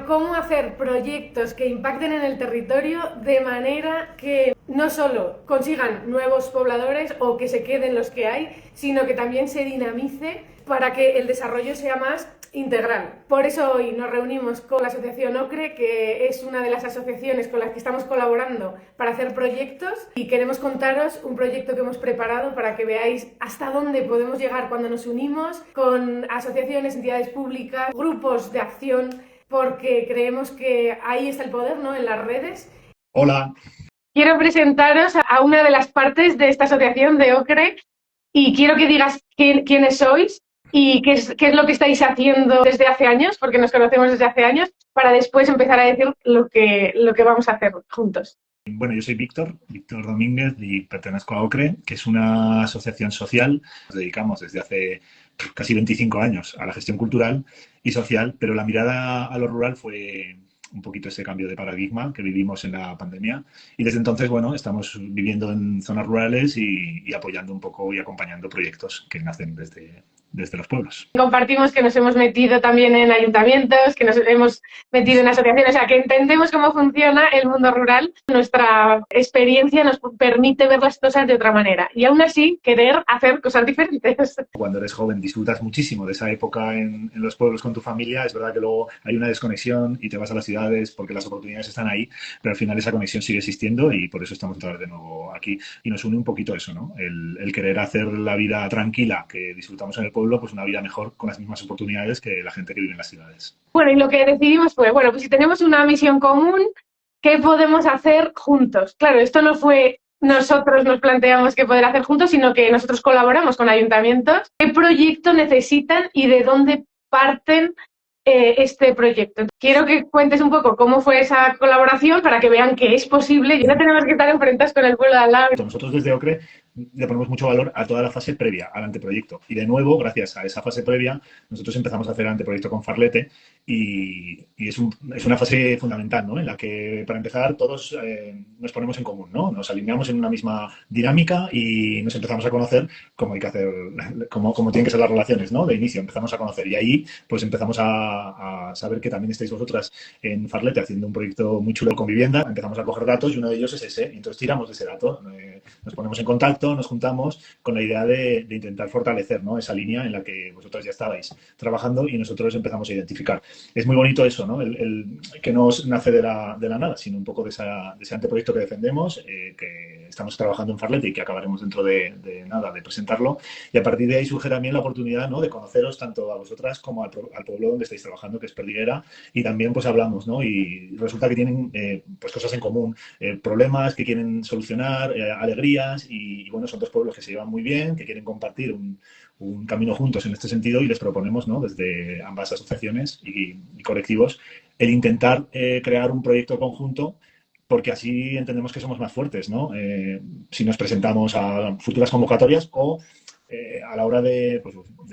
cómo hacer proyectos que impacten en el territorio de manera que no solo consigan nuevos pobladores o que se queden los que hay, sino que también se dinamice para que el desarrollo sea más integral. Por eso hoy nos reunimos con la asociación OCRE, que es una de las asociaciones con las que estamos colaborando para hacer proyectos, y queremos contaros un proyecto que hemos preparado para que veáis hasta dónde podemos llegar cuando nos unimos con asociaciones, entidades públicas, grupos de acción, porque creemos que ahí está el poder, ¿no?, en las redes. Hola. Quiero presentaros a una de las partes de esta asociación de OCRE y quiero que digas quiénes sois y qué es lo que estáis haciendo desde hace años, porque nos conocemos desde hace años, para después empezar a decir lo que vamos a hacer juntos. Bueno, yo soy Víctor Domínguez y pertenezco a OCRE, que es una asociación social. Nos dedicamos desde hace casi 25 años a la gestión cultural y social, pero la mirada a lo rural fue un poquito ese cambio de paradigma que vivimos en la pandemia, y desde entonces, bueno, estamos viviendo en zonas rurales y apoyando un poco y acompañando proyectos que nacen desde los pueblos. Compartimos que nos hemos metido también en ayuntamientos, que nos hemos metido en asociaciones, o sea, que entendemos cómo funciona el mundo rural. Nuestra experiencia nos permite ver las cosas de otra manera y aún así querer hacer cosas diferentes. Cuando eres joven disfrutas muchísimo de esa época en los pueblos con tu familia. Es verdad que luego hay una desconexión y te vas a las ciudades porque las oportunidades están ahí, pero al final esa conexión sigue existiendo y por eso estamos otra vez de nuevo aquí. Y nos une un poquito eso, ¿no? El querer hacer la vida tranquila que disfrutamos en el pueblo, pues una vida mejor con las mismas oportunidades que la gente que vive en las ciudades. Bueno, y lo que decidimos fue, bueno, pues si tenemos una misión común, ¿qué podemos hacer juntos? Claro, esto no fue nosotros nos planteamos qué poder hacer juntos, sino que nosotros colaboramos con ayuntamientos. ¿Qué proyecto necesitan y de dónde parten este proyecto? Quiero que cuentes un poco cómo fue esa colaboración para que vean que es posible y no tenemos que estar enfrentados con el pueblo de al lado. Nosotros desde OCRE le ponemos mucho valor a toda la fase previa al anteproyecto. Y de nuevo, gracias a esa fase previa, nosotros empezamos a hacer el anteproyecto con Farlete y es una fase fundamental, ¿no?, en la que, para empezar, todos nos ponemos en común, ¿no? Nos alineamos en una misma dinámica y nos empezamos a conocer cómo hay que hacer, cómo tienen que ser las relaciones, ¿no? De inicio empezamos a conocer y ahí pues empezamos a saber que también estáis vosotras en Farlete haciendo un proyecto muy chulo con vivienda. Empezamos a coger datos y uno de ellos es ese, y entonces tiramos de ese dato, nos ponemos en contacto, nos juntamos con la idea de intentar fortalecer, ¿no?, esa línea en la que vosotras ya estabais trabajando y nosotros empezamos a identificar. Es muy bonito eso, ¿no? El que no nace de la nada, sino un poco de ese anteproyecto que defendemos, que estamos trabajando en Farlete y que acabaremos dentro de nada de presentarlo, y a partir de ahí surge también la oportunidad, ¿no?, de conoceros tanto a vosotras como al pueblo donde estáis trabajando, que es Perdiguera, y también pues hablamos, ¿no?, y resulta que tienen pues cosas en común, problemas que quieren solucionar, alegrías, y bueno, son dos pueblos que se llevan muy bien, que quieren compartir un camino juntos en este sentido, y les proponemos, ¿no?, desde ambas asociaciones y colectivos, el intentar crear un proyecto conjunto, porque así entendemos que somos más fuertes, ¿no? Si nos presentamos a futuras convocatorias o a la hora de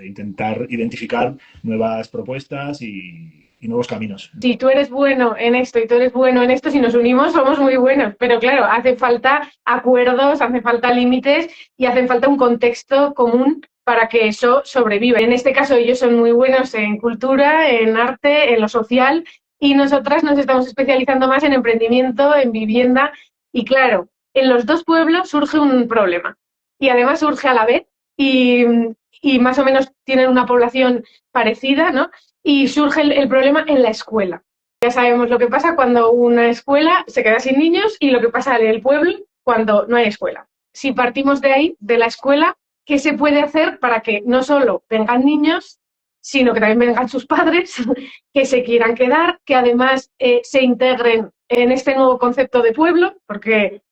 intentar identificar nuevas propuestas y nuevos caminos. Si tú eres bueno en esto y tú eres bueno en esto, si nos unimos somos muy buenos, pero claro, hace falta acuerdos, hace falta límites y hace falta un contexto común para que eso sobreviva. En este caso ellos son muy buenos en cultura, en arte, en lo social, y nosotras nos estamos especializando más en emprendimiento, en vivienda, y claro, en los dos pueblos surge un problema y además surge a la vez y más o menos tienen una población parecida, ¿no? Y surge el problema en la escuela. Ya sabemos lo que pasa cuando una escuela se queda sin niños y lo que pasa en el pueblo cuando no hay escuela. Si partimos de ahí, de la escuela, ¿qué se puede hacer para que no solo vengan niños, sino que también vengan sus padres, que se quieran quedar, que además se integren en este nuevo concepto de pueblo? Porque,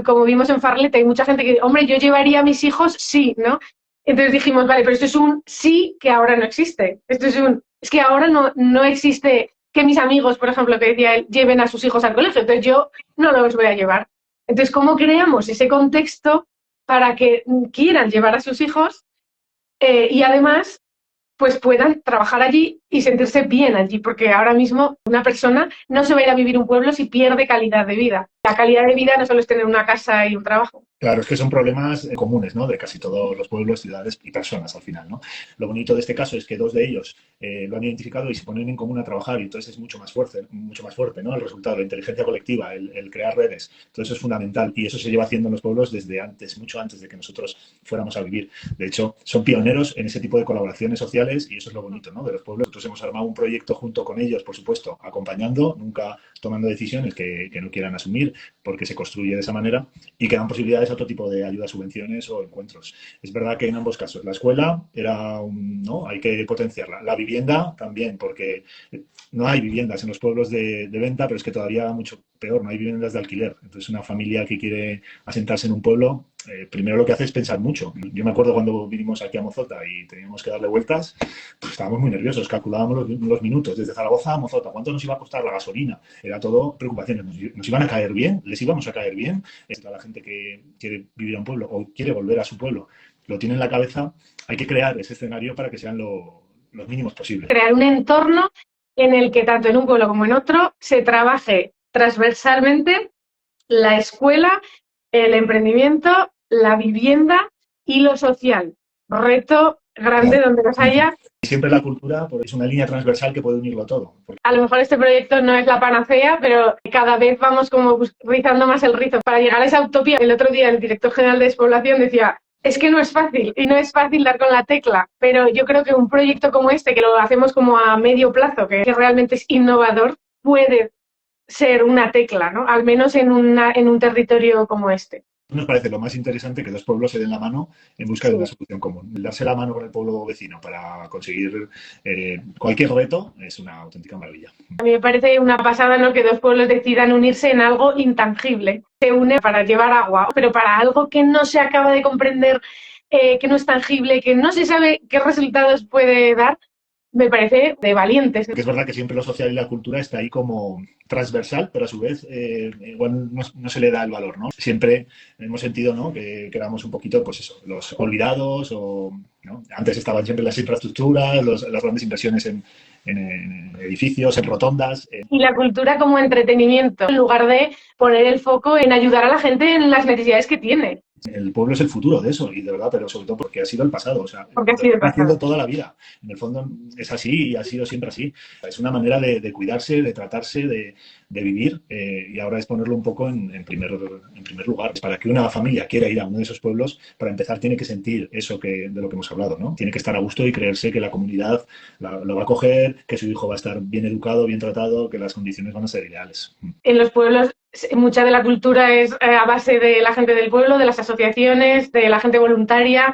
como vimos en Farlete, hay mucha gente que dice, hombre, yo llevaría a mis hijos, sí, ¿no? Entonces dijimos, vale, pero esto es un sí que ahora no existe. Es que ahora no existe que mis amigos, por ejemplo, que decía él, lleven a sus hijos al colegio. Entonces yo no los voy a llevar. Entonces, ¿cómo creamos ese contexto para que quieran llevar a sus hijos y además pues puedan trabajar allí y sentirse bien allí, porque ahora mismo una persona no se va a ir a vivir un pueblo si pierde calidad de vida. La calidad de vida no solo es tener una casa y un trabajo. Claro, es que son problemas comunes, ¿no? De casi todos los pueblos, ciudades y personas al final, ¿no? Lo bonito de este caso es que dos de ellos lo han identificado y se ponen en común a trabajar y entonces es mucho más fuerte, ¿no? El resultado, la inteligencia colectiva, el crear redes, todo eso es fundamental y eso se lleva haciendo en los pueblos desde antes, mucho antes de que nosotros fuéramos a vivir. De hecho, son pioneros en ese tipo de colaboraciones sociales y eso es lo bonito, ¿no? De los pueblos. Nosotros hemos armado un proyecto junto con ellos, por supuesto, acompañando, nunca tomando decisiones que no quieran asumir porque se construye de esa manera y que dan posibilidades a otro tipo de ayudas, subvenciones o encuentros. Es verdad que en ambos casos la escuela era ¿no? Hay que potenciarla. La vivienda también, porque no hay viviendas en los pueblos de venta, pero es que todavía mucho peor, no hay viviendas de alquiler. Entonces una familia que quiere asentarse en un pueblo, primero lo que hace es pensar mucho. Yo me acuerdo cuando vinimos aquí a Mozota y teníamos que darle vueltas, pues estábamos muy nerviosos, calculábamos los minutos, desde Zaragoza a Mozota, cuánto nos iba a costar la gasolina. Era todo preocupaciones, nos iban a caer bien, les íbamos a caer bien. A la gente que quiere vivir a un pueblo o quiere volver a su pueblo, lo tiene en la cabeza, hay que crear ese escenario para que sean los mínimos posibles. Crear un entorno en el que tanto en un pueblo como en otro se trabaje transversalmente la escuela, el emprendimiento, la vivienda y lo social. Reto grande, claro, donde los haya. Siempre la cultura es una línea transversal que puede unirlo todo. A lo mejor este proyecto no es la panacea, pero cada vez vamos como rizando más el rizo para llegar a esa utopía. El otro día el director general de Despoblación decía, es que no es fácil y no es fácil dar con la tecla, pero yo creo que un proyecto como este, que lo hacemos como a medio plazo, que realmente es innovador, puede ser una tecla, ¿no? Al menos en un territorio como este. Nos parece lo más interesante que dos pueblos se den la mano en busca de una solución común. El darse la mano con el pueblo vecino para conseguir cualquier reto es una auténtica maravilla. A mí me parece una pasada, ¿no? Que dos pueblos decidan unirse en algo intangible. Se une para llevar agua, pero para algo que no se acaba de comprender, que no es tangible, que no se sabe qué resultados puede dar. Me parece de valientes. Que es verdad que siempre lo social y la cultura está ahí como transversal, pero a su vez igual no se le da el valor, ¿no? Siempre hemos sentido, ¿no? Que éramos un poquito, pues eso, los olvidados o, ¿no? Antes estaban siempre las infraestructuras, las grandes inversiones en edificios, en rotondas. Y la cultura como entretenimiento, en lugar de poner el foco en ayudar a la gente en las necesidades que tiene. El pueblo es el futuro de eso, y de verdad, pero sobre todo porque ha sido el pasado. O sea, porque ha sido el pasado. Haciendo toda la vida. En el fondo es así y ha sido siempre así. Es una manera de cuidarse, de tratarse, de vivir, y ahora es ponerlo un poco en primer lugar. Para que una familia quiera ir a uno de esos pueblos, para empezar tiene que sentir eso de lo que hemos hablado, ¿no? Tiene que estar a gusto y creerse que la comunidad lo va a coger, que su hijo va a estar bien educado, bien tratado, que las condiciones van a ser ideales. En los pueblos mucha de la cultura es a base de la gente del pueblo, de las asociaciones, de la gente voluntaria.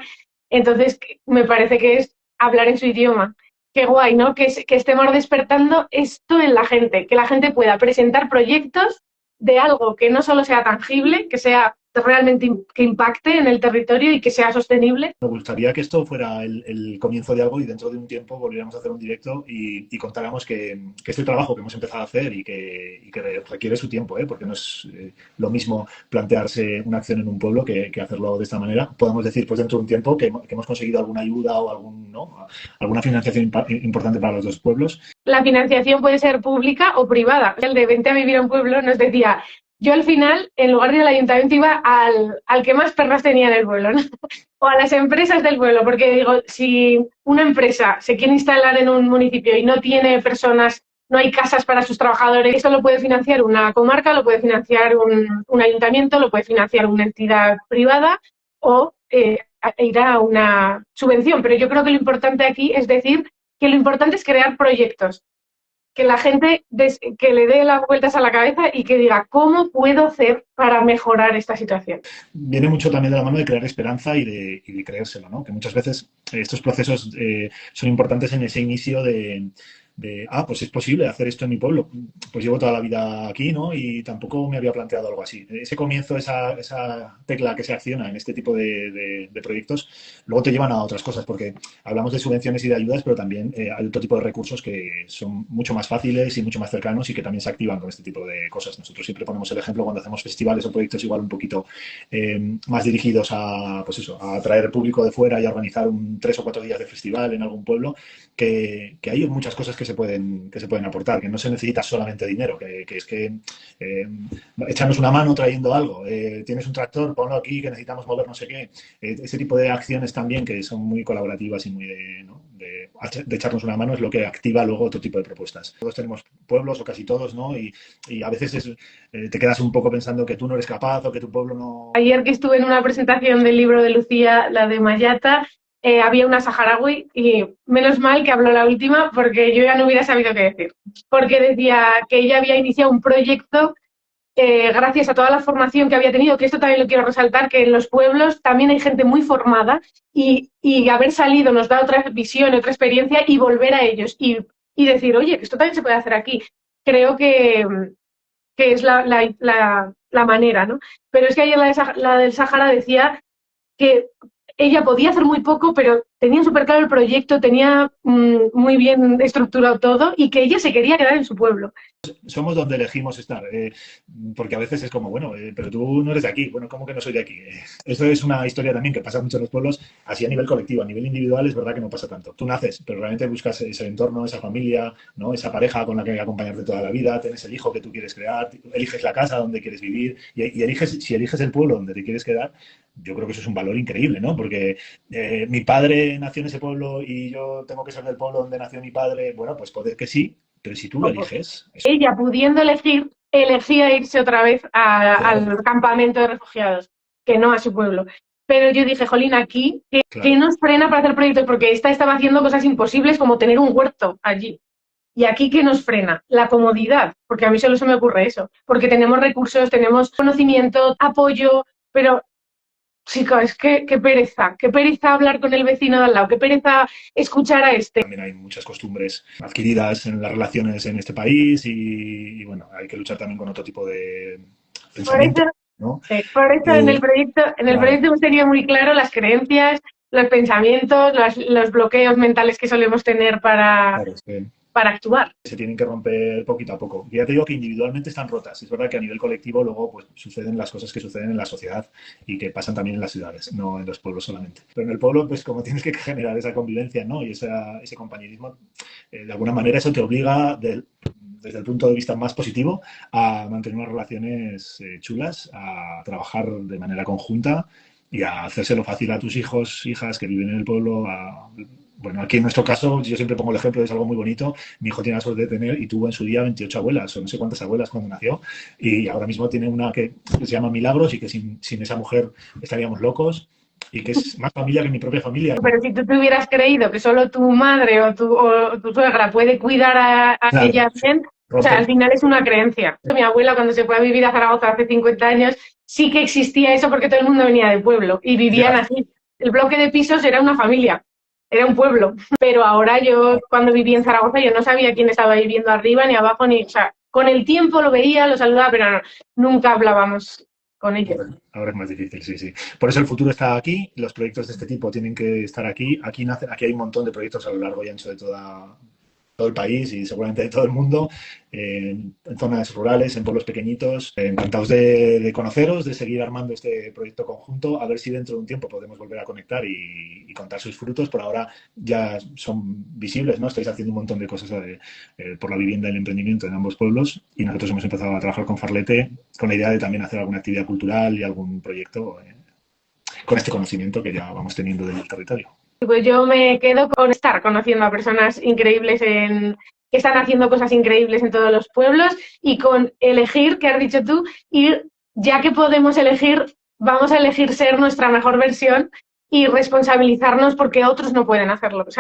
Entonces, me parece que es hablar en su idioma. Qué guay, ¿no? Que estemos despertando esto en la gente, que la gente pueda presentar proyectos de algo que no solo sea tangible, que sea realmente que impacte en el territorio y que sea sostenible. Me gustaría que esto fuera el comienzo de algo y dentro de un tiempo volviéramos a hacer un directo y contáramos que este trabajo que hemos empezado a hacer y que requiere su tiempo, porque no es lo mismo plantearse una acción en un pueblo que hacerlo de esta manera. Podemos decir, pues dentro de un tiempo que hemos conseguido alguna ayuda o alguna financiación importante para los dos pueblos. La financiación puede ser pública o privada. El de Vente a vivir a un pueblo nos decía, yo al final, en lugar de ir al ayuntamiento, iba al que más perras tenía en el pueblo, ¿no? O a las empresas del pueblo, porque digo, si una empresa se quiere instalar en un municipio y no tiene personas, no hay casas para sus trabajadores, eso lo puede financiar una comarca, lo puede financiar un ayuntamiento, lo puede financiar una entidad privada o ir a una subvención. Pero yo creo que lo importante aquí es decir que lo importante es crear proyectos, que la gente que le dé las vueltas a la cabeza y que diga, ¿cómo puedo hacer para mejorar esta situación? Viene mucho también de la mano de crear esperanza y de creérselo, ¿no? Que muchas veces estos procesos son importantes en ese inicio de pues es posible hacer esto en mi pueblo. Pues llevo toda la vida aquí, ¿no? Y tampoco me había planteado algo así. Ese comienzo, esa tecla que se acciona en este tipo de proyectos, luego te llevan a otras cosas, porque hablamos de subvenciones y de ayudas, pero también hay otro tipo de recursos que son mucho más fáciles y mucho más cercanos y que también se activan con este tipo de cosas. Nosotros siempre ponemos el ejemplo cuando hacemos festivales o proyectos igual un poquito más dirigidos a, pues eso, a atraer público de fuera y a organizar 3 o 4 días de festival en algún pueblo, que hay muchas cosas que se pueden aportar, que no se necesita solamente dinero, que es que echarnos una mano trayendo algo, tienes un tractor, ponlo aquí, que necesitamos mover no sé qué, ese tipo de acciones también que son muy colaborativas y muy ¿no? de echarnos una mano es lo que activa luego otro tipo de propuestas. Todos tenemos pueblos, o casi todos, ¿no? Y a veces te quedas un poco pensando que tú no eres capaz o que tu pueblo no... Ayer que estuve en una presentación del libro de Lucía, la de Mayata, había una saharaui y menos mal que habló la última porque yo ya no hubiera sabido qué decir. Porque decía que ella había iniciado un proyecto gracias a toda la formación que había tenido, que esto también lo quiero resaltar, que en los pueblos también hay gente muy formada y haber salido nos da otra visión, otra experiencia y volver a ellos y decir, oye, que esto también se puede hacer aquí. Creo que es la manera, ¿no? Pero es que ayer la del Sahara decía que ella podía hacer muy poco, pero tenía súper claro el proyecto, tenía muy bien estructurado todo y que ella se quería quedar en su pueblo. Somos donde elegimos estar, porque a veces es como, bueno, pero tú no eres de aquí, bueno, ¿cómo que no soy de aquí? Esto es una historia también que pasa mucho en los pueblos, así a nivel colectivo, a nivel individual es verdad que no pasa tanto. Tú naces, pero realmente buscas ese entorno, esa familia, ¿no? Esa pareja con la que acompañarte toda la vida, tienes el hijo que tú quieres crear, eliges la casa donde quieres vivir y si eliges el pueblo donde te quieres quedar, yo creo que eso es un valor increíble, ¿no? Porque mi padre nació en ese pueblo y yo tengo que ser del pueblo donde nació mi padre, bueno, pues puede que sí, pero si tú lo eliges, Ella, pudiendo elegir, elegía irse otra vez claro, al campamento de refugiados, que no a su pueblo. Pero yo dije, Jolín, aquí, ¿qué claro. nos frena para hacer proyectos? Porque esta estaba haciendo cosas imposibles como tener un huerto allí. Y aquí, ¿qué nos frena? La comodidad, porque a mí solo se me ocurre eso. Porque tenemos recursos, tenemos conocimiento, apoyo, pero chica, es que qué pereza hablar con el vecino de al lado, qué pereza escuchar a este. También hay muchas costumbres adquiridas en las relaciones en este país y, bueno, hay que luchar también con otro tipo de Por pensamiento, eso, ¿no? por eso en el Claro, proyecto hemos tenido muy claro las creencias, los pensamientos, los bloqueos mentales que solemos tener claro, es que para actuar. se tienen que romper poquito a poco. Y ya te digo que individualmente están rotas. Es verdad que a nivel colectivo luego pues suceden las cosas que suceden en la sociedad y que pasan también en las ciudades, no en los pueblos solamente. Pero en el pueblo, pues como tienes que generar esa convivencia, ¿no? Y ese compañerismo, de alguna manera eso te obliga desde el punto de vista más positivo a mantener unas relaciones chulas, a trabajar de manera conjunta y a hacérselo fácil a tus hijos, hijas que viven en el pueblo, bueno, aquí en nuestro caso, yo siempre pongo el ejemplo, es algo muy bonito. Mi hijo tiene la suerte de tener y tuvo en su día 28 abuelas, o no sé cuántas abuelas cuando nació, y ahora mismo tiene una que se llama Milagros y que sin esa mujer estaríamos locos y que es más familia que mi propia familia. Pero si tú te hubieras creído que solo tu madre o tu suegra puede cuidar a Claro, ella bien, o sea, al romper. final es una creencia. Mi abuela, cuando se fue a vivir a Zaragoza hace 50 años, sí que existía eso porque todo el mundo venía del pueblo y vivían Ya, así. El bloque de pisos era una familia, era un pueblo. Pero ahora yo, cuando viví en Zaragoza, yo no sabía quién estaba viviendo arriba ni abajo, ni, o sea, con el tiempo lo veía, lo saludaba, pero no, nunca hablábamos con ellos. ahora es más difícil, sí, sí. Por eso el futuro está aquí, los proyectos de este tipo tienen que estar aquí. Aquí hay un montón de proyectos a lo largo y ancho de todo el país y seguramente de todo el mundo, en zonas rurales, en pueblos pequeñitos. Encantados de conoceros, de seguir armando este proyecto conjunto, a ver si dentro de un tiempo podemos volver a conectar y contar sus frutos. Por ahora ya son visibles, ¿no? Estáis haciendo un montón de cosas por la vivienda y el emprendimiento en ambos pueblos y nosotros hemos empezado a trabajar con Farlete con la idea de también hacer alguna actividad cultural y algún proyecto con este conocimiento que ya vamos teniendo del territorio. Pues yo me quedo con estar conociendo a personas increíbles que están haciendo cosas increíbles en todos los pueblos y con elegir, que has dicho tú, y ya que podemos elegir, vamos a elegir ser nuestra mejor versión y responsabilizarnos porque otros no pueden hacerlo. O sea,